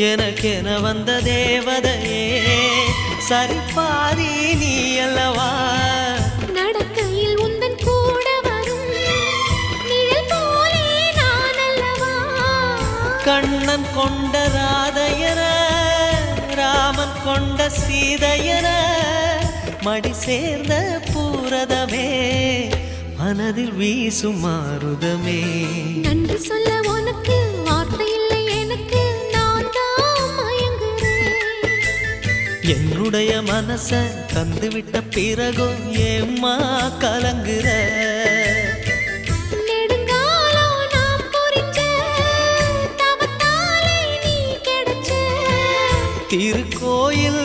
எனக்கென வந்த தேவதையே சரிபாதி நீ அல்லவா நடக்கையில் உந்தன் கூட வரும் நிழல் போலே நான் அல்லவா கண்ணன் கொண்ட ராதையர ராமன் கொண்ட சீதையர மடி சேர்ந்த பூரதமே மனதில் வீசும் மாருதமே நன்றி சொல்ல உனக்கு வார்த்தை இல்லை எனக்கு நான் தான் மயங்குறேன் என்னுடைய மனச தந்துவிட்ட பிறகும் ஏம்மா கலங்குற நெடுங்காலம் நாம் பொறிச்ச தவத்தாலே நீ கிடைச்ச திருக்கோயில்